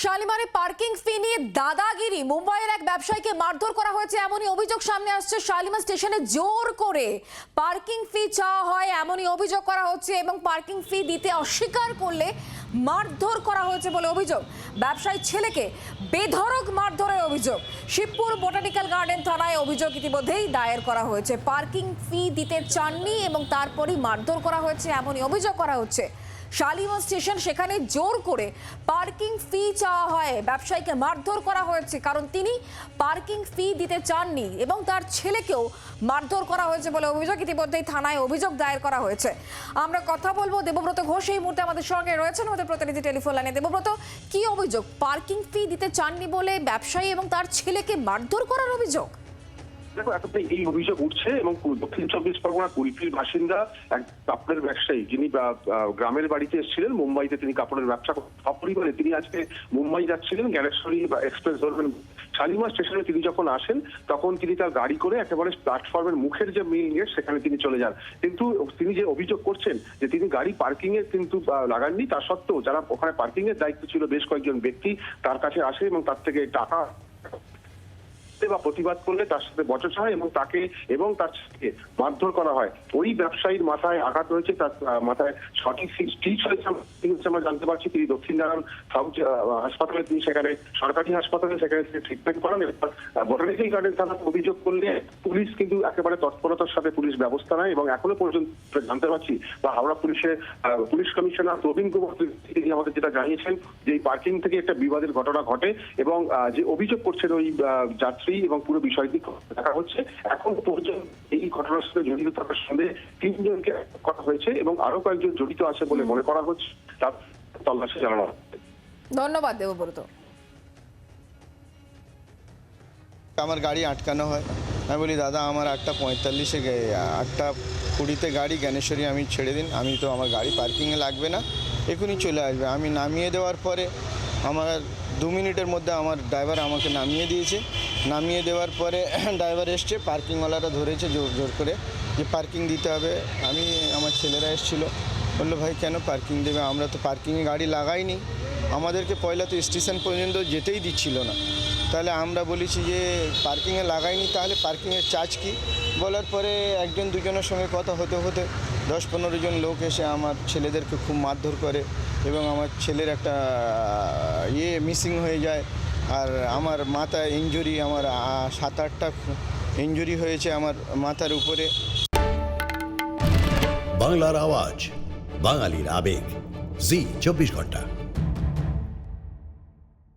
শালিমারে parking ফি নিয়ে দাদাগিরি, মুম্বাইয়ের এক ব্যবসায়ীকে মারধর করা হয়েছে এমনই অভিযোগ সামনে আসছে। শালিমার স্টেশনে জোর করে পার্কিং ফি চাওয়া হয় এমনই অভিযোগ করা হচ্ছে এবং পার্কিং ফি দিতে অস্বীকার করলে মারধর করা হয়েছে বলে অভিযোগ। ব্যবসায়ী ছেলেকে বেধড়ক মারধরের অভিযোগ। শিবপুর বোটানিক্যাল গার্ডেন থানায় অভিযোগ ইতিমধ্যেই দায়ের করা হয়েছে। পার্কিং ফি দিতে চাননি এবং তারপরই মারধর করা হয়েছে এমনই অভিযোগ করা হচ্ছে। শালিমার স্টেশন, সেখানে জোর করে পার্কিং ফি চাওয়া হয়, ব্যবসায়ীকে মারধর করা হয়েছে কারণ তিনি পার্কিং ফি দিতে চাননি এবং তার ছেলেকেও মারধর করা হয়েছে বলে অভিযোগ। ইতিমধ্যেই থানায় অভিযোগ দায়ের করা হয়েছে। আমরা কথা বলবো দেবব্রত ঘোষ এই মুহূর্তে আমাদের সঙ্গে রয়েছেন, আমাদের প্রতিনিধি টেলিফোন লাইনে। দেবব্রত, কি অভিযোগ? পার্কিং ফি দিতে চাননি বলে ব্যবসায়ী এবং তার ছেলেকে মারধর করার অভিযোগ। দেখো, এখন এই অভিযোগ উঠছে এবং দক্ষিণ চব্বিশ পরগনা কুলপির বাসিন্দা এক কাপড়ের ব্যবসায়ী, যিনি গ্রামের বাড়িতে এসেছিলেন, মুম্বাইতে তিনি কাপড়ের ব্যবসা সপরিবারে তিনি আজকে মুম্বাই যাচ্ছিলেন, জ্ঞানেশ্বরী এক্সপ্রেস ধরবেন। শালিমার স্টেশনে তিনি যখন আসেন তখন তিনি তার গাড়ি করে একেবারে প্ল্যাটফর্মের মুখের যে মেইন গেট সেখানে তিনি চলে যান। কিন্তু তিনি যে অভিযোগ করছেন যে তিনি গাড়ি পার্কিং এর কিন্তু লাগাননি, তা সত্ত্বেও যারা ওখানে পার্কিং এর দায়িত্ব ছিল বেশ কয়েকজন ব্যক্তি তার কাছে আসে এবং তার থেকে টাকা বা প্রতিবাদ করলে তার সাথে বচসা হয় এবং তাকে এবং তার ছেলেকে মারধর করা হয়। ওই ব্যবসায়ীর মাথায় আঘাত হয়েছে, তার মাথায় সঠিক স্টিচ হয়েছে আমরা জানতে পারছি। তিনি দক্ষিণ নারায়ণ সাউথ হাসপাতালে, তিনি সেখানে সরকারি হাসপাতালে সেখানে তিনি ট্রিটমেন্ট করান। বোটানিক্যাল গার্ডেন থানায় অভিযোগ করলে পুলিশ কিন্তু একেবারে তৎপরতার সাথে পুলিশ ব্যবস্থা নেয় এবং এখনো পর্যন্ত জানতে পারছি বা হাওড়া পুলিশের পুলিশ কমিশনার প্রবীণ কুমার তিনি আমাদের যেটা জানিয়েছেন যে এই পার্কিং থেকে একটা বিবাদের ঘটনা ঘটে এবং যে অভিযোগ করছেন ওই যাত্রী এবং পুরো বিষয়টি দেখা হচ্ছে। এখন পর্যন্ত এই ঘটনার সাথে জড়িত থাকার সঙ্গে 3 জনকে করা হয়েছে এবং আরো কয়েকজন জড়িত আছে বলে মনে করা হচ্ছে, তার তল্লাশি চালানো হচ্ছে। ধন্যবাদ দেবব্রত। আমার গাড়ি আটকানো হয়, আমি বলি দাদা আমার 8:45-এ 8:20-তে গাড়ি জ্ঞানেশ্বরী আমি ছেড়ে দিন, আমি তো আমার গাড়ি পার্কিংয়ে লাগবে না, এখনই চলে আসবে। আমি নামিয়ে দেওয়ার পরে আমার 2 মিনিটের মধ্যে আমার ড্রাইভার আমাকে নামিয়ে দিয়েছে। নামিয়ে দেওয়ার পরে ড্রাইভার এসছে, পার্কিংওয়ালারা ধরেছে জোর জোর করে যে পার্কিং দিতে হবে। আমার ছেলেরা এসেছিলো, বললো ভাই কেন পার্কিং দেবে, আমরা তো পার্কিংয়ে গাড়ি লাগাইনি, আমাদেরকে পয়লা তো স্টেশন পর্যন্ত যেতেই দিচ্ছিল না। তাহলে আমরা বলেছি যে পার্কিংয়ে লাগাইনি, তাহলে পার্কিংয়ের চার্জ কী? বলার পরে একজন দুজনের সঙ্গে কথা হতে হতে 10-15 জন লোক এসে আমার ছেলেদেরকে খুব মারধর করে এবং আমার ছেলের একটা মিসিং হয়ে যায়। আর আমার মাথায় ইনজুরি, আমার 7-8টা ইনজুরি হয়েছে আমার মাথার উপরে। বাংলার আওয়াজ, বাঙালির আবেগ, জি 24 ঘন্টা।